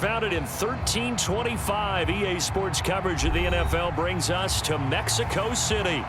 founded in 1325. EA Sports coverage of the NFL brings us to Mexico City.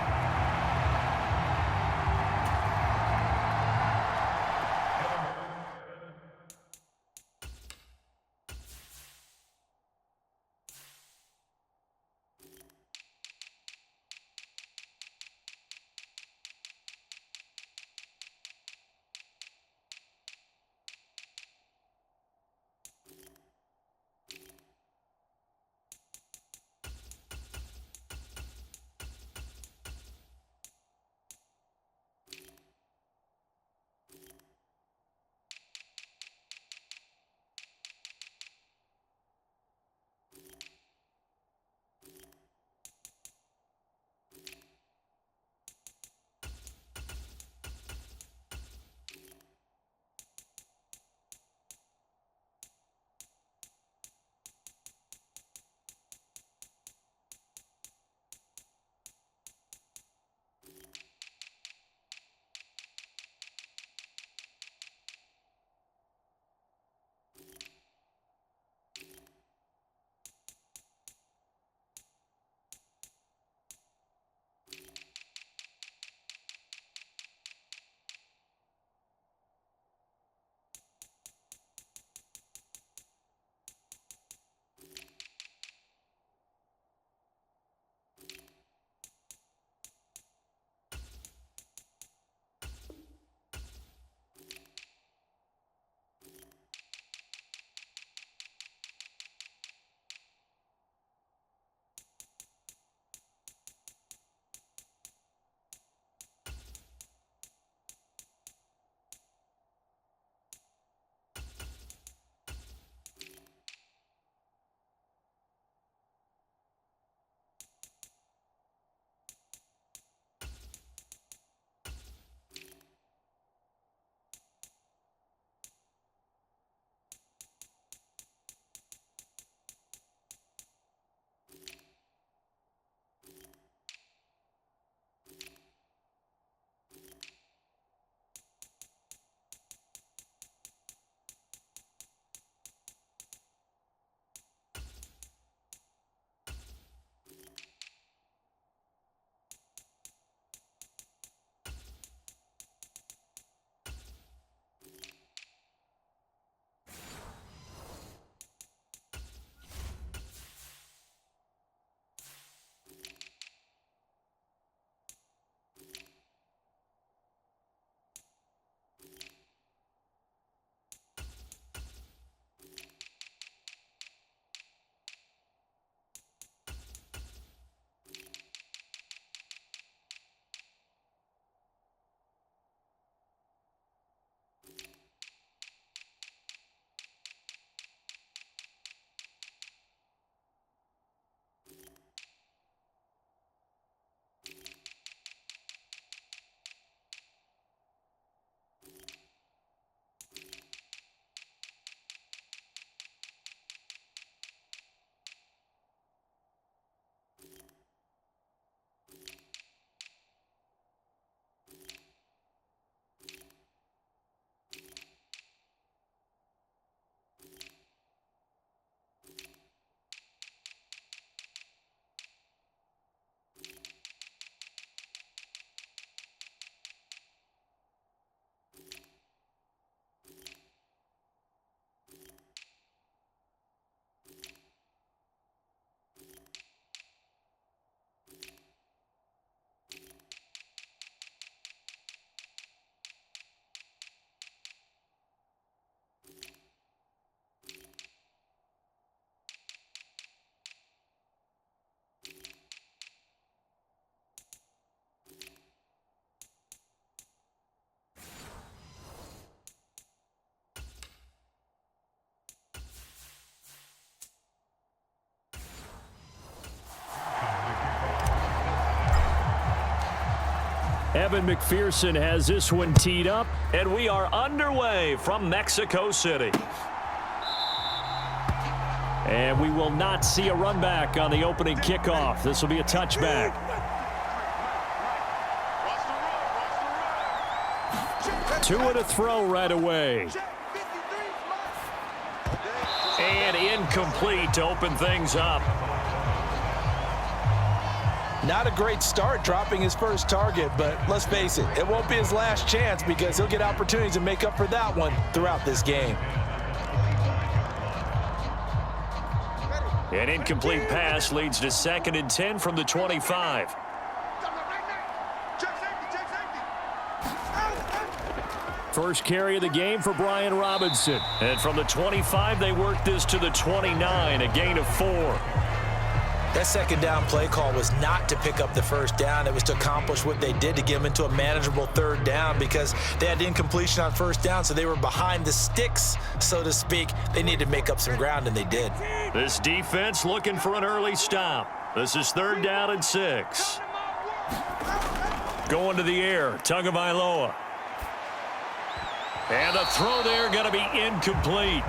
Evan McPherson has this one teed up, and we are underway from Mexico City. And we will not see a run back on the opening kickoff. This will be a touchback. Two and a throw right away. And incomplete to open things up. Not a great start dropping his first target, but let's face it, it won't be his last chance because he'll get opportunities to make up for that one throughout this game. An incomplete pass leads to 2nd and 10 from the 25. First carry of the game for Brian Robinson. And from the 25, they work this to the 29, a gain of 4. That second down play call was not to pick up the first down. It was to accomplish what they did to get them into a manageable third down because they had incompletion on first down, so they were behind the sticks, so to speak. They needed to make up some ground, and they did. This defense looking for an early stop. This is 3rd down and 6. Going to the air, Tagovailoa. And the throw there going to be incomplete.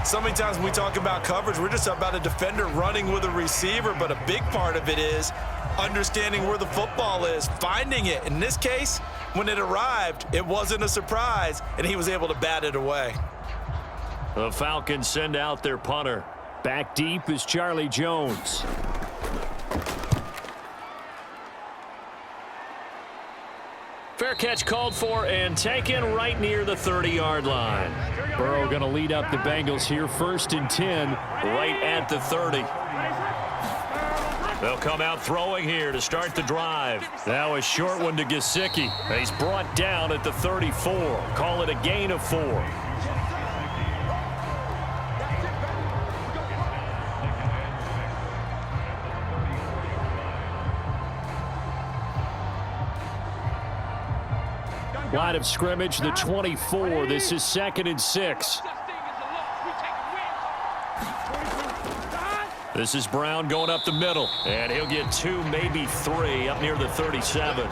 So many times when we talk about coverage, we're just about a defender running with a receiver, but a big part of it is understanding where the football is, finding it. In this case, when it arrived, it wasn't a surprise, and he was able to bat it away. The Falcons send out their punter. Back deep is Charlie Jones. Fair catch called for and taken right near the 30-yard line. Burrow going to lead up the Bengals here, 1st and 10, right at the 30. They'll come out throwing here to start the drive. Now a short one to Gesicki. He's brought down at the 34. Call it a gain of 4. Line of scrimmage, the 24. This is 2nd and 6. This is Brown going up the middle. And he'll get 2, maybe 3, up near the 37.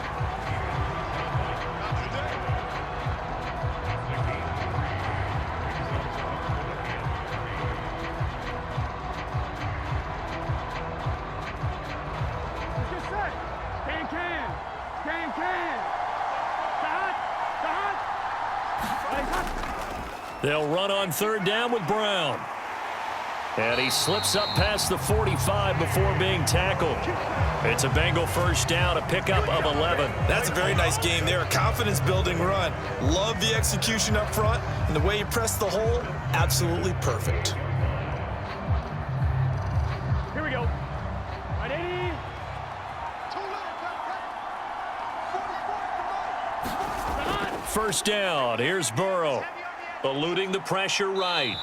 They'll run on 3rd down with Brown. And he slips up past the 45 before being tackled. It's a Bengal first down, a pickup of 11. That's a very nice game there, a confidence-building run. Love the execution up front, and the way he pressed the hole, absolutely perfect. Here we go. Ready? First down, here's Burrow. Eluding the pressure right.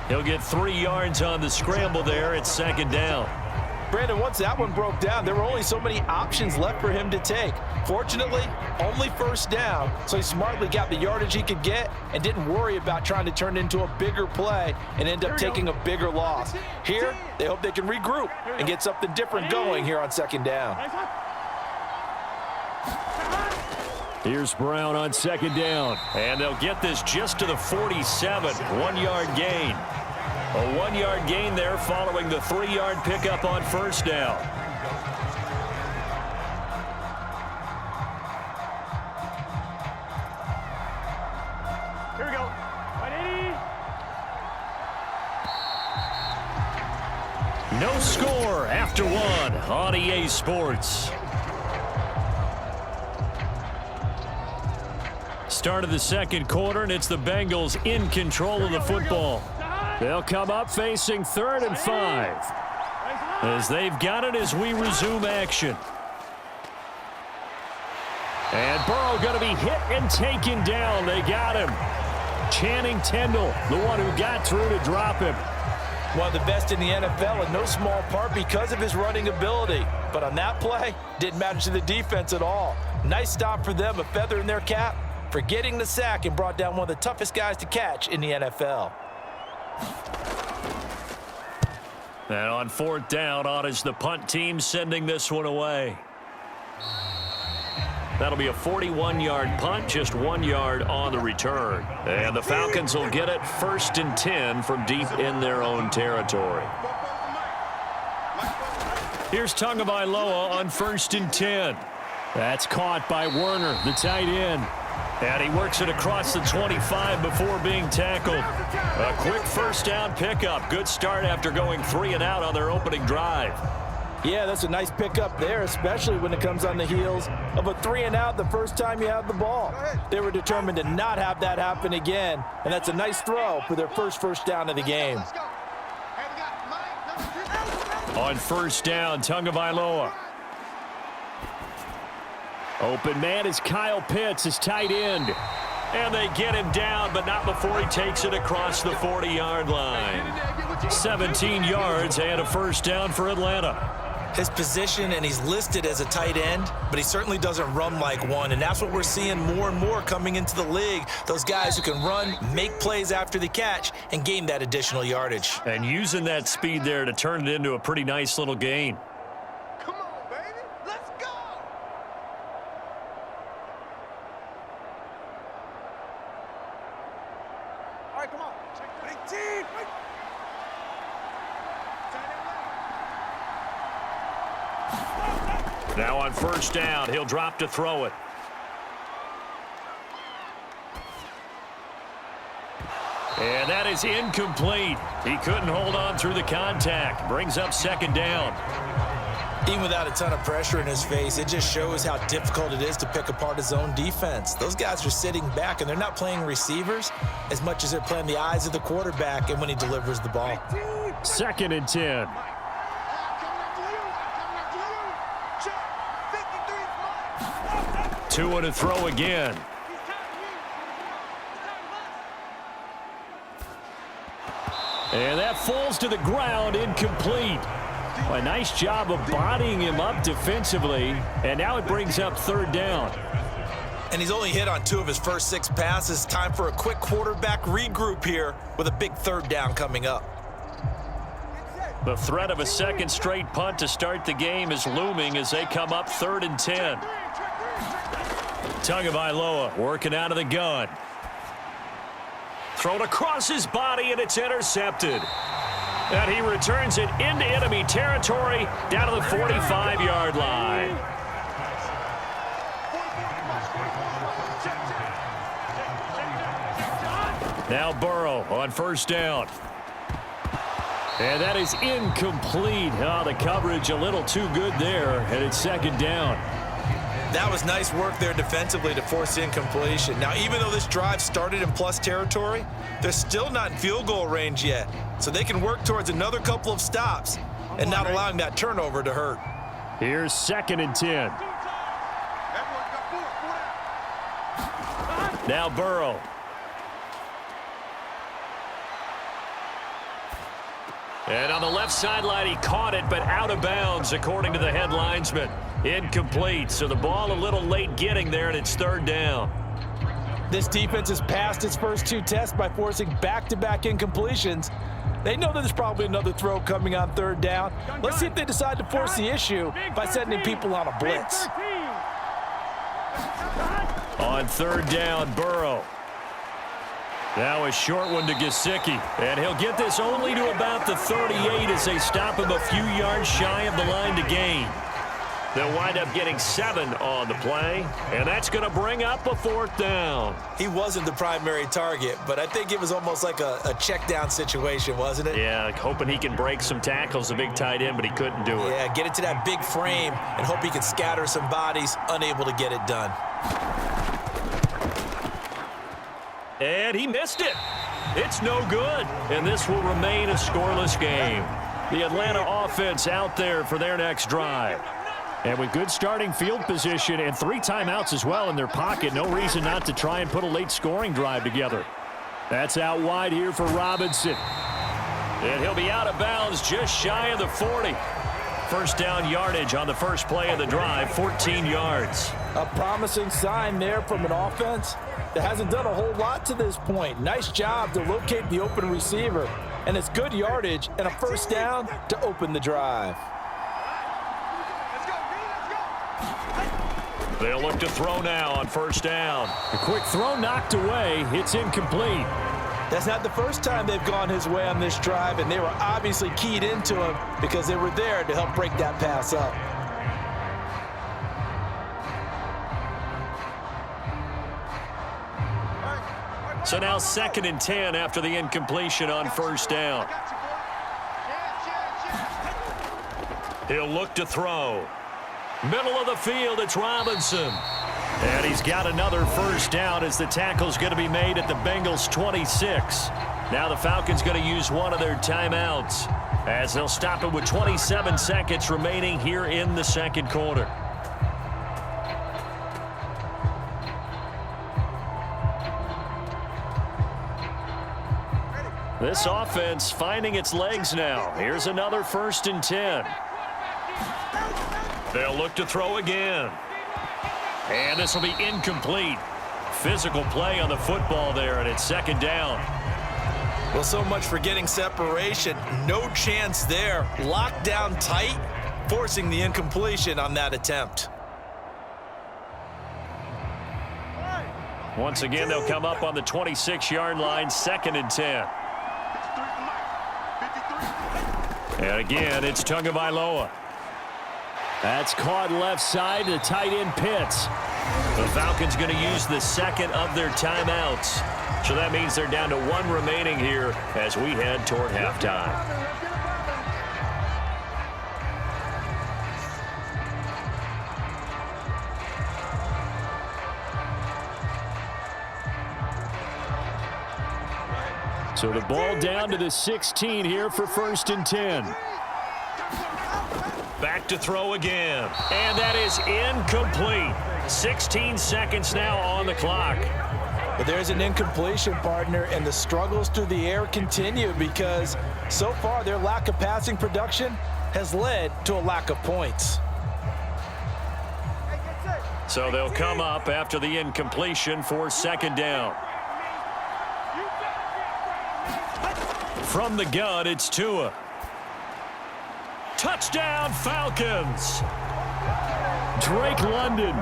He'll get 3 yards on the scramble there. It's 2nd down. Brandon, once that one broke down, there were only so many options left for him to take. Fortunately, only first down, so he smartly got the yardage he could get and didn't worry about trying to turn it into a bigger play and end up taking a bigger loss. Here, they hope they can regroup and get something different going here on 2nd down. Here's Brown on 2nd down. And they'll get this just to the 47. 1-yard gain. A 1-yard gain there following the 3-yard pickup on first down. Here we go. 180. No score after 1 on EA Sports. Start of the 2nd quarter, and it's the Bengals in control of the football. They'll come up facing 3rd and 5. As they've got it as we resume action. And Burrow going to be hit and taken down. They got him. Channing Tindall, the one who got through to drop him. One of the best in the NFL in no small part because of his running ability. But on that play, didn't matter to the defense at all. Nice stop for them, a feather in their cap for getting the sack and brought down one of the toughest guys to catch in the NFL. And on 4th down, on is the punt team sending this one away. That'll be a 41-yard punt, just 1 yard on the return. And the Falcons will get it 1st and 10 from deep in their own territory. Here's Tagovailoa on 1st and 10. That's caught by Werner, the tight end. And he works it across the 25 before being tackled. A quick first down pickup. Good start after going 3 and out on their opening drive. Yeah, that's a nice pickup there, especially when it comes on the heels of a 3 and out the first time you have the ball. They were determined to not have that happen again, and that's a nice throw for their first down of the game. On first down, Tagovailoa. Open man is Kyle Pitts, his tight end. And they get him down, but not before he takes it across the 40-yard line. 17 yards and a first down for Atlanta. His position, and he's listed as a tight end, but he certainly doesn't run like one, and that's what we're seeing more and more coming into the league. Those guys who can run, make plays after the catch, and gain that additional yardage. And using that speed there to turn it into a pretty nice little gain. Come on, baby. Let's go. All right, come on. Big team. Now on first down, he'll drop to throw it. And that is incomplete. He couldn't hold on through the contact. Brings up second down. Even without a ton of pressure in his face, it just shows how difficult it is to pick apart his own defense. Those guys are sitting back, and they're not playing receivers as much as they're playing the eyes of the quarterback and when he delivers the ball. 2nd and 10. 2 and a throw again. And that falls to the ground, incomplete. A nice job of bodying him up defensively, and now it brings up 3rd down. And he's only hit on 2 of his first 6 passes. Time for a quick quarterback regroup here with a big 3rd down coming up. The threat of a second straight punt to start the game is looming as they come up 3rd and 10. Tagovailoa working out of the gun. Thrown across his body, and it's intercepted. And he returns it into enemy territory down to the 45-yard line. Now Burrow on first down. And that is incomplete. Oh, the coverage a little too good there, and it's 2nd down. That was nice work there defensively to force incompletion. Now, even though this drive started in plus territory, they're still not in field goal range yet. So they can work towards another couple of stops and not allowing that turnover to hurt. Here's 2nd and 10. Now Burrow. And on the left sideline, he caught it, but out of bounds, according to the head linesman. Incomplete, so the ball a little late getting there, and it's 3rd down. This defense has passed its first 2 tests by forcing back-to-back incompletions. They know that there's probably another throw coming on 3rd down. Let's see if they decide to force the issue by sending people on a blitz. On 3rd down, Burrow. Now a short one to Gesicki, and he'll get this only to about the 38 as they stop him a few yards shy of the line to gain. They'll wind up getting 7 on the play, and that's going to bring up a 4th down. He wasn't the primary target, but I think it was almost like a check down situation, wasn't it? Yeah, hoping he can break some tackles, a big tight end, but he couldn't do it. Yeah, get it to that big frame and hope he can scatter some bodies, unable to get it done. And he missed it. It's no good, and this will remain a scoreless game. The Atlanta offense out there for their next drive. And with good starting field position and 3 timeouts as well in their pocket, no reason not to try and put a late scoring drive together. That's out wide here for Robinson. And he'll be out of bounds just shy of the 40. First down yardage on the first play of the drive, 14 yards. A promising sign there from an offense that hasn't done a whole lot to this point. Nice job to locate the open receiver. And it's good yardage and a first down to open the drive. They'll look to throw now on first down. A quick throw knocked away. It's incomplete. That's not the first time they've gone his way on this drive, and they were obviously keyed into him because they were there to help break that pass up. So now 2nd and 10 after the incompletion on first down. He'll look to throw. Middle of the field, it's Robinson. And he's got another first down as the tackle's going to be made at the Bengals' 26. Now the Falcons going to use one of their timeouts as they'll stop it with 27 seconds remaining here in the second quarter. This offense finding its legs now. Here's another 1st and 10. They'll look to throw again. And this will be incomplete. Physical play on the football there, and it's 2nd down. Well, so much for getting separation. No chance there. Locked down tight, forcing the incompletion on that attempt. Once again, they'll come up on the 26-yard line, 2nd and 10. And again, it's Tagovailoa. That's caught left side to tight end Pitts. The Falcons going to use the 2nd of their timeouts. So that means they're down to 1 remaining here as we head toward halftime. So the ball down to the 16 here for 1st and 10. Back to throw again. And that is incomplete. 16 seconds now on the clock. But there's an incompletion, partner, and the struggles through the air continue because so far their lack of passing production has led to a lack of points. So they'll come up after the incompletion for 2nd down. From the gun, it's Tua. Touchdown, Falcons. Drake London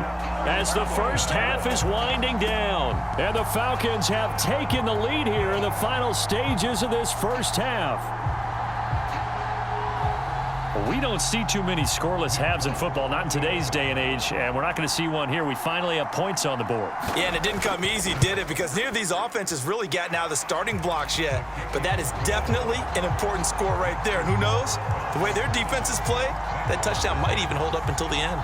as the first half is winding down. And the Falcons have taken the lead here in the final stages of this first half. We don't see too many scoreless halves in football, not in today's day and age, and we're not going to see one here. We finally have points on the board. Yeah, and it didn't come easy, did it? Because neither of these offenses really gotten out of the starting blocks yet. But that is definitely an important score right there. And who knows? The way their defenses play, that touchdown might even hold up until the end.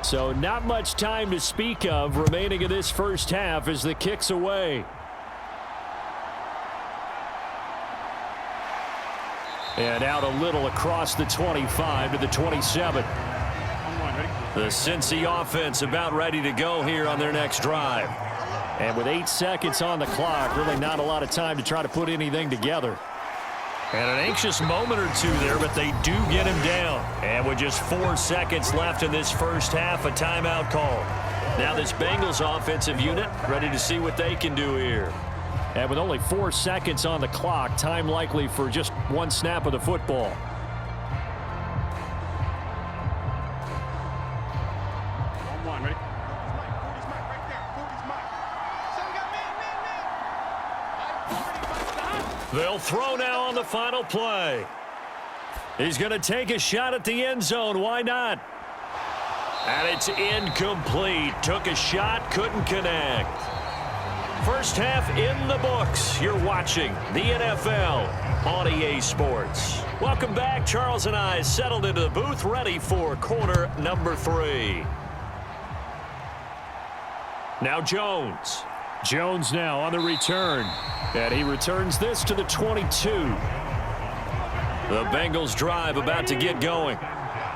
So not much time to speak of remaining in this first half as the kick's away. And out a little across the 25 to the 27. The Cincy offense about ready to go here on their next drive. And with 8 seconds on the clock, really not a lot of time to try to put anything together. And an anxious moment or two there, but they do get him down. And with just 4 seconds left in this first half, a timeout call. Now this Bengals offensive unit ready to see what they can do here. And with only 4 seconds on the clock, time likely for just 1 snap of the football. They'll throw now on the final play. He's going to take a shot at the end zone. Why not? And it's incomplete. Took a shot, couldn't connect. First half in the books. You're watching the NFL on EA Sports. Welcome back. Charles and I settled into the booth, ready for quarter number 3. Now Jones. Jones now on the return. And he returns this to the 22. The Bengals drive about to get going.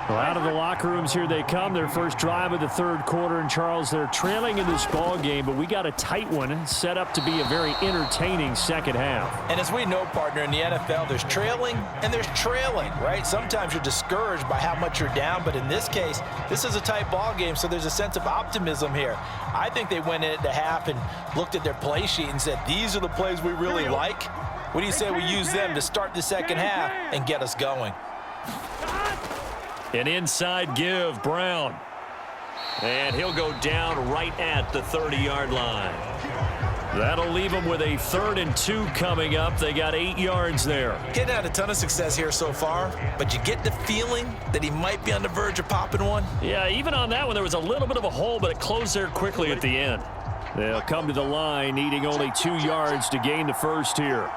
Well, out of the locker rooms here they come. Their first drive of the third quarter. And, Charles, they're trailing in this ball game, but we got a tight one set up to be a very entertaining second half. And as we know, partner, in the NFL, there's trailing and there's trailing, right? Sometimes you're discouraged by how much you're down, but in this case, this is a tight ball game, so there's a sense of optimism here. I think they went into half and looked at their play sheet and said, these are the plays we really like. What do you say we use them to start the second half and get us going? An inside give, Brown. And he'll go down right at the 30-yard line. That'll leave them with a 3rd and 2 coming up. They got 8 yards there. Getting had a ton of success here so far, but you get the feeling that he might be on the verge of popping one. Yeah, even on that one, there was a little bit of a hole, but it closed there quickly at the end. They'll come to the line, needing only 2 yards to gain the first here.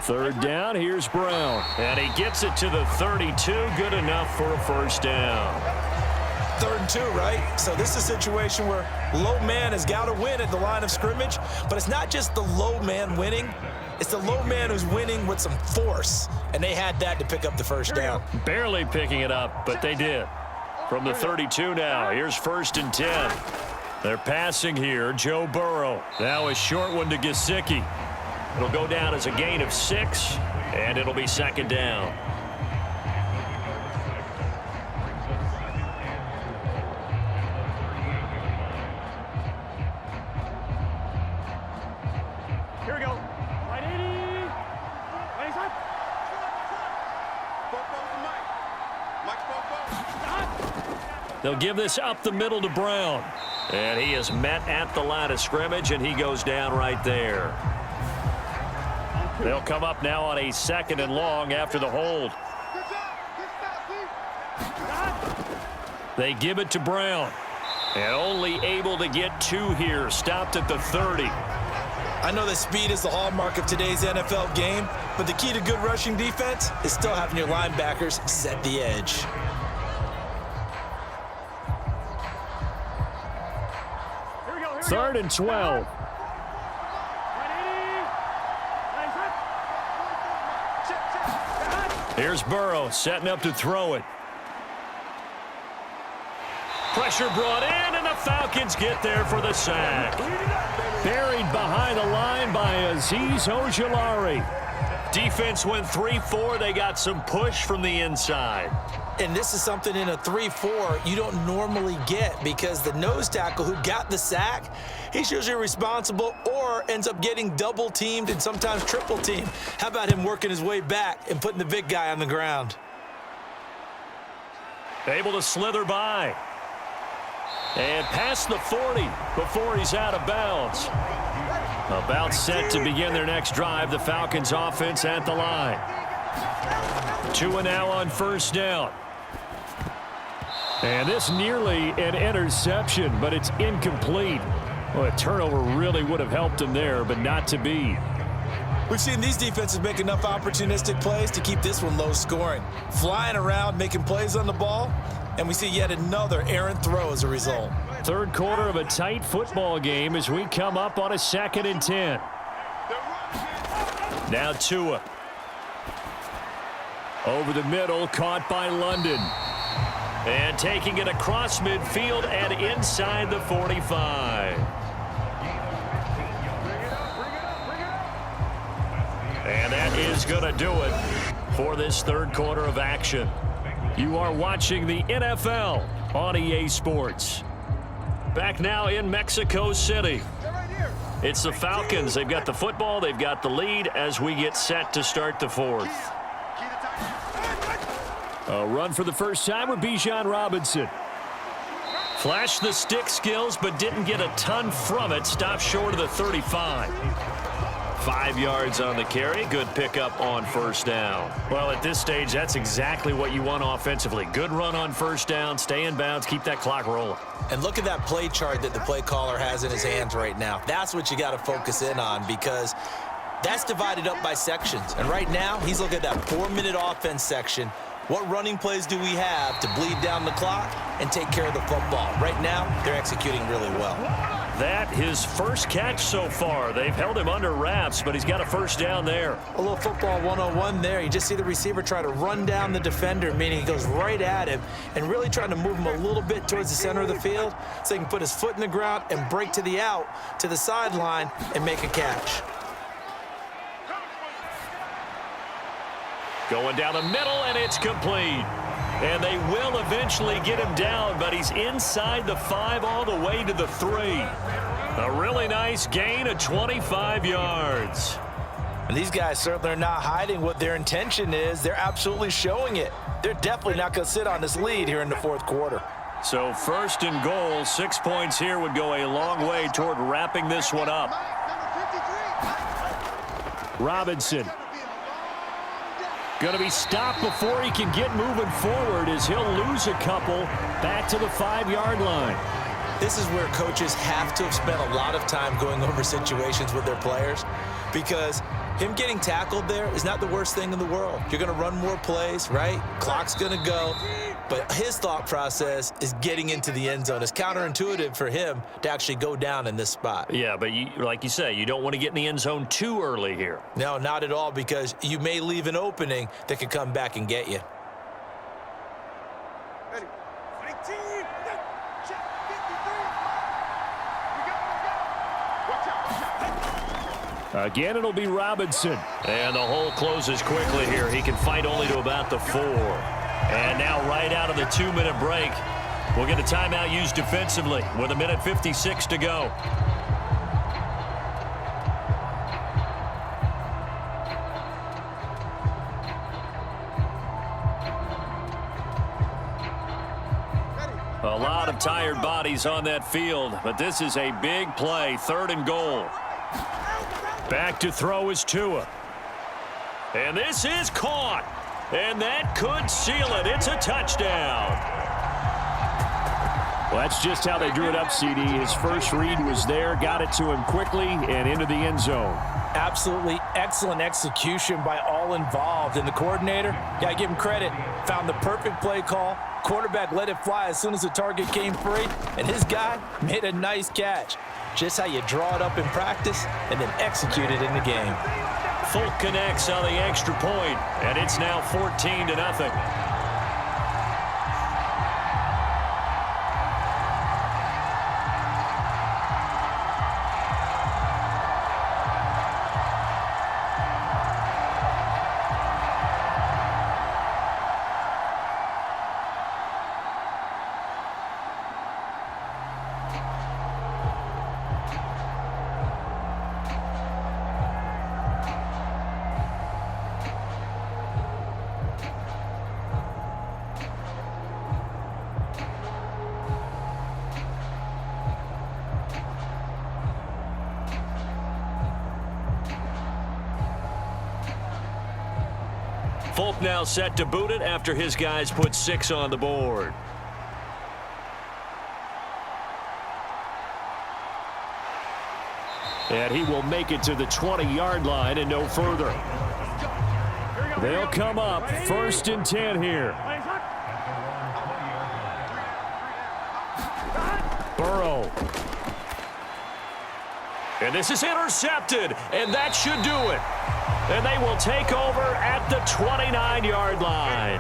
3rd down, here's Brown. And he gets it to the 32, good enough for a first down. 3rd and 2, right? So this is a situation where low man has got to win at the line of scrimmage, but it's not just the low man winning. It's the low man who's winning with some force, and they had that to pick up the first down. Barely picking it up, but they did. From the 32 now, here's 1st and 10. They're passing here, Joe Burrow. Now a short one to Gesicki. It'll go down as a gain of 6, and it'll be 2nd down. Here we go. Right 80. Right side. Mike. They'll give this up the middle to Brown. And he is met at the line of scrimmage, and he goes down right there. They'll come up now on a 2nd and long after the hold. They give it to Brown. And only able to get 2 here. Stopped at the 30. I know that speed is the hallmark of today's NFL game, but the key to good rushing defense is still having your linebackers set the edge. Here we go. 3rd and 12. Here's Burrow setting up to throw it. Pressure brought in, and the Falcons get there for the sack. Buried behind the line by Azeez Ojulari. Defense went 3-4. They got some push from the inside. And this is something in a 3-4 you don't normally get, because the nose tackle who got the sack, he's usually responsible or ends up getting double teamed and sometimes triple teamed. How about him working his way back and putting the big guy on the ground? Able to slither by. And past the 40 before he's out of bounds. About set to begin their next drive, the Falcons offense at the line. 2 now on 1st down. And this nearly an interception, but it's incomplete. Well, a turnover really would have helped him there, but not to be. We've seen these defenses make enough opportunistic plays to keep this one low scoring. Flying around, making plays on the ball, and we see yet another errant throw as a result. 3rd quarter of a tight football game as we come up on a 2nd and 10. Now Tua. Over the middle, caught by London. And taking it across midfield and inside the 45. And that is going to do it for this 3rd quarter of action. You are watching the NFL on EA Sports. Back now in Mexico City. It's the Falcons. They've got the football. They've got the lead as we get set to start the 4th. A run for the first time with Bijan Robinson. Flashed the stick skills, but didn't get a ton from it. Stopped short of the 35. 5 yards on the carry. Good pickup on 1st down. Well, at this stage, that's exactly what you want offensively. Good run on 1st down. Stay in bounds. Keep that clock rolling. And look at that play chart that the play caller has in his hands right now. That's what you got to focus in on, because that's divided up by sections. And right now, he's looking at that 4-minute offense section. What running plays do we have to bleed down the clock and take care of the football? Right now, they're executing really well. that his first catch so far. They've held him under wraps, but he's got a first down there. A little football 101 there. You just see the receiver try to run down the defender, meaning he goes right at him and really trying to move him a little bit towards the center of the field so he can put his foot in the ground and break to the out, to the sideline, and make a catch. Going down the middle, and it's complete. And they will eventually get him down, but he's inside the 5 all the way to the 3. A really nice gain of 25 yards. And these guys certainly are not hiding what their intention is. They're absolutely showing it. They're definitely not going to sit on this lead here in the fourth quarter. So first and goal, 6 points here would go a long way toward wrapping this one up. Robinson. Going to be stopped before he can get moving forward as he'll lose a couple back to the 5-yard line. This is where coaches have to have spent a lot of time going over situations with their players, because him getting tackled there is not the worst thing in the world. You're going to run more plays, right? Clock's going to go. But his thought process is getting into the end zone. It's counterintuitive for him to actually go down in this spot. Yeah, but like you say, you don't want to get in the end zone too early here. No, not at all, because you may leave an opening that could come back and get you. Again, it'll be Robinson. And the hole closes quickly here. He can fight only to about the 4. And now right out of the 2-minute break, we'll get a timeout used defensively with 1:56 to go. A lot of tired bodies on that field, but this is a big play, 3rd and goal. Back to throw is Tua. And this is caught. And that could seal it. It's a touchdown. Well, that's just how they drew it up, CD. His first read was there, got it to him quickly, and into the end zone. Absolutely excellent execution by all involved. And the coordinator, got to give him credit, found the perfect play call. Quarterback let it fly as soon as the target came free, and his guy made a nice catch. Just how you draw it up in practice and then execute it in the game. Folk connects on the extra point, and it's now 14-0. Folk now set to boot it after his guys put 6 on the board. And he will make it to the 20-yard line and no further. They'll come up 1st and 10 here. Burrow. And this is intercepted, and that should do it. And they will take over at the 29-yard line.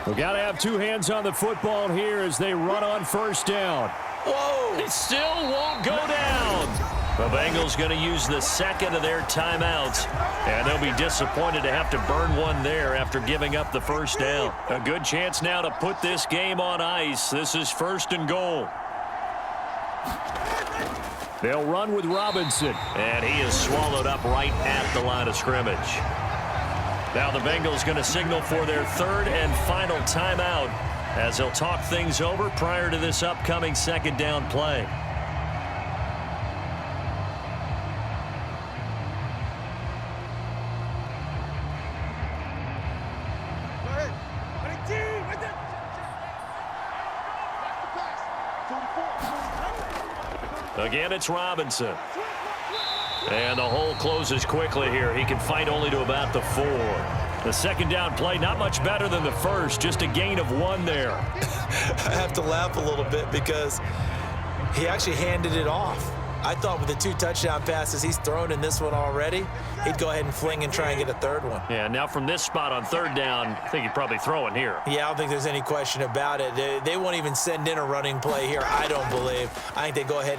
We've got to have 2 hands on the football here as they run on 1st down. Whoa! It still won't go down. The Bengals going to use the 2nd of their timeouts, and they'll be disappointed to have to burn one there after giving up the 1st down. A good chance now to put this game on ice. This is 1st and goal. They'll run with Robinson, and he is swallowed up right at the line of scrimmage. Now the Bengals going to signal for their 3rd and final timeout as they'll talk things over prior to this upcoming 2nd down play. Again, it's Robinson. And the hole closes quickly here. He can fight only to about the 4. The second down play, not much better than the first, just a gain of 1 there. I have to laugh a little bit because he actually handed it off. I thought with the 2 touchdown passes he's thrown in this one already, he'd go ahead and fling and try and get a third one. Yeah, now from this spot on 3rd down, I think he'd probably throw it here. Yeah, I don't think there's any question about it. They won't even send in a running play here, I don't believe. I think they go ahead